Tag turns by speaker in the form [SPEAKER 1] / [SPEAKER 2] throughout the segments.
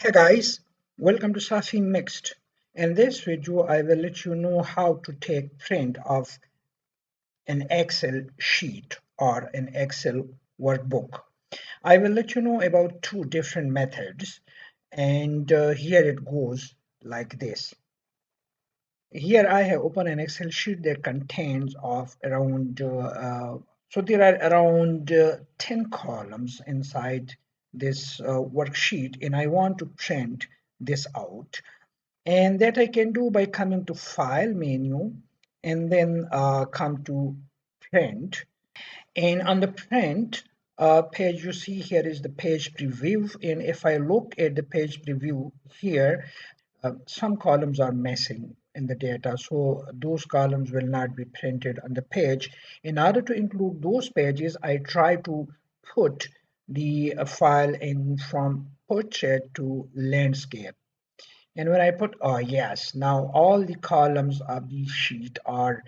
[SPEAKER 1] Hey guys, welcome to Safi Mixed. In this video, I will let you know how to take print of an Excel sheet or an Excel workbook. I will let you know about two different methods, and here it goes like this. Here I have opened an Excel sheet that contains of around so there are around 10 columns inside this worksheet, and I want to print this out, and that I can do by coming to file menu and then come to print. And on the print page, you see here is the page preview, and if I look at the page preview here, some columns are missing in the data, so those columns will not be printed on the page. In order to include those pages, I try to put the file in from portrait to landscape. And when I put, oh yes, now all the columns of the sheet are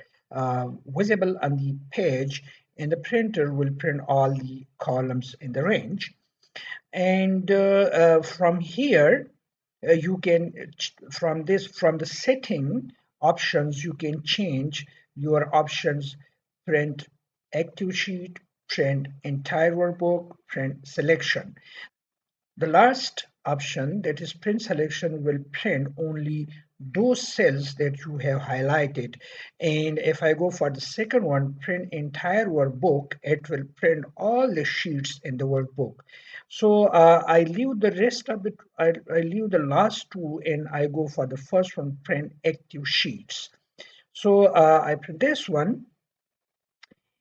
[SPEAKER 1] visible on the page, and the printer will print all the columns in the range. And from here, you can, from the setting options, you can change your options: print active sheet, print entire workbook, print selection. The last option, that is print selection, will print only those cells that you have highlighted. And if I go for the second one, print entire workbook, it will print all the sheets in the workbook. So I leave the rest of it, I leave the last two, and I go for the first one, print active sheets. So I print this one,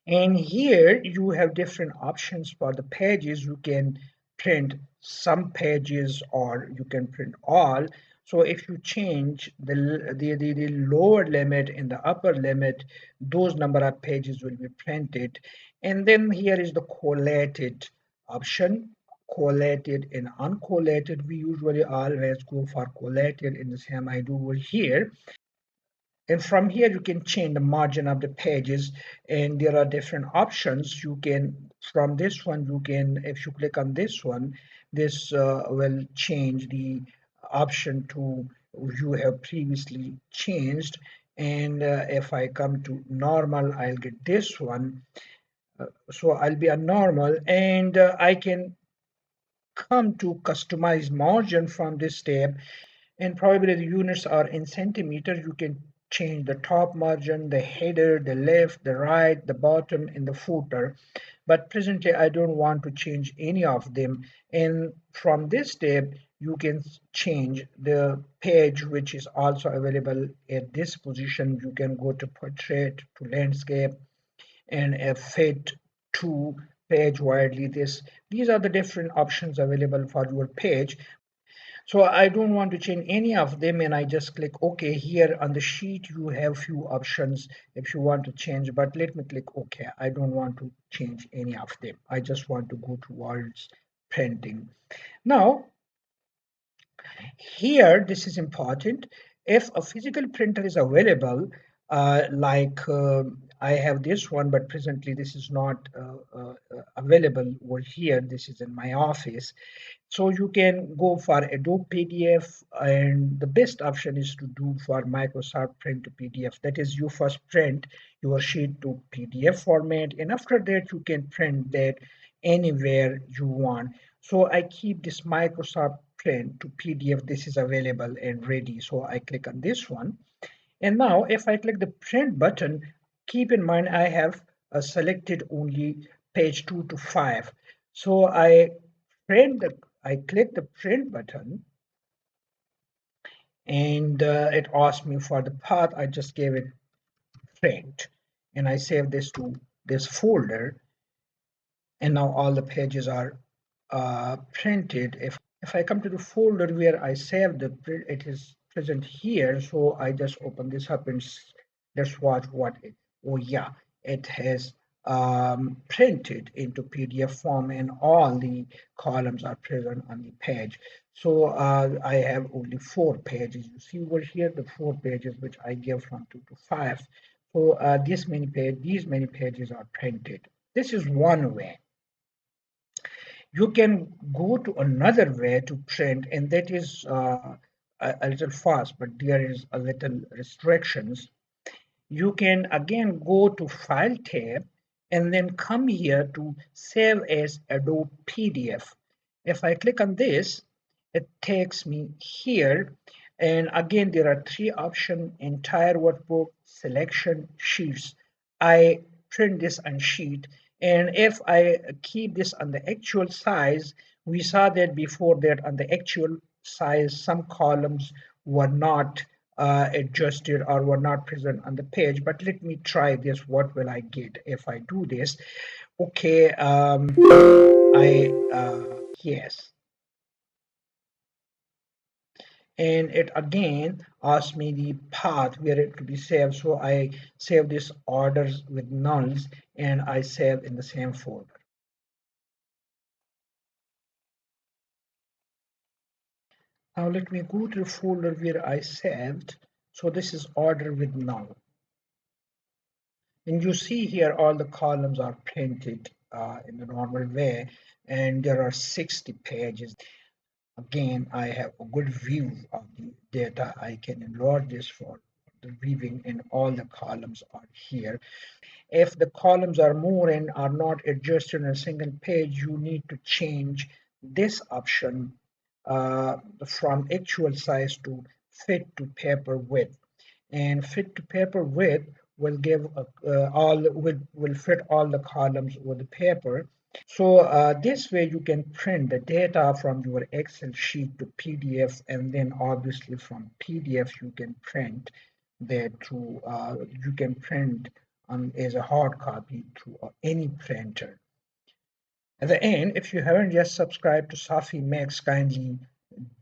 [SPEAKER 1] and here you have different options for the pages. You can print some pages or you can print all. So if you change the lower limit and the upper limit, those number of pages will be printed. And then here is the collated option. Collated and uncollated. We usually always go for collated, in the same I do over here. And from here you can change the margin of the pages, and there are different options. You can, from this one, you can, if you click on this one, this will change the option to you have previously changed. And if I come to normal, I'll get this one. So I'll be a normal, and I can come to customize margin from this tab. And probably the units are in centimeter. You can change the top margin, the header, the left, the right, the bottom, and the footer. But presently, I don't want to change any of them. And from this tab, you can change the page, which is also available at this position. You can go to portrait, to landscape, and a fit to page widely. These are the different options available for your page. So I don't want to change any of them, and I just click OK. Here on the sheet you have few options if you want to change, but let me click OK. I don't want to change any of them. I just want to go towards printing. Now here, this is important. If a physical printer is available, I have this one, but presently this is not available over here. This is in my office. So you can go for Adobe PDF, and the best option is to do for Microsoft Print to PDF. That is, you first print your sheet to PDF format, and after that you can print that anywhere you want. So I keep this Microsoft Print to PDF. This is available and ready. So I click on this one. And now if I click the print button, keep in mind I have selected only page 2 to 5. So I click the print button, and it asked me for the path. I just gave it print, and I save this to this folder, and now all the pages are printed. If I come to the folder where I saved the print, it is present here. So I just open this up and let's watch what it. Oh yeah, it has printed into PDF form, and all the columns are present on the page. So I have only 4 pages. You see over here the 4 pages which I give from 2 to 5. So these many pages are printed. This is one way. You can go to another way to print, and that is a little fast, but there is a little restrictions. You can again go to File tab and then come here to Save as Adobe PDF. If I click on this, it takes me here. And again, there are three options: entire workbook, selection, sheets. I print this on sheet. And if I keep this on the actual size, we saw that before that on the actual size, some columns were not adjusted or were not present on the page. But let me try this. What will I get if I do this? Okay, yes. And it again asks me the path where it to be saved. So I save this orders with nulls and I save in the same folder. Now let me go to the folder where I saved. So this is order with null. And you see here all the columns are printed in the normal way, and there are 60 pages. Again, I have a good view of the data. I can enlarge this for the viewing, and all the columns are here. If the columns are more and are not adjusted on a single page, you need to change this option from actual size to fit to paper width. And fit to paper width will give will fit all the columns with the paper. So this way you can print the data from your Excel sheet to PDF, and then obviously from PDF you can print that through you can print as a hard copy through any printer. At the end, if you haven't yet subscribed to Safi Max, kindly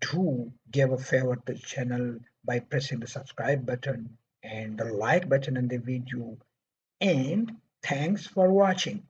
[SPEAKER 1] do give a favor to the channel by pressing the subscribe button and the like button in the video. And thanks for watching.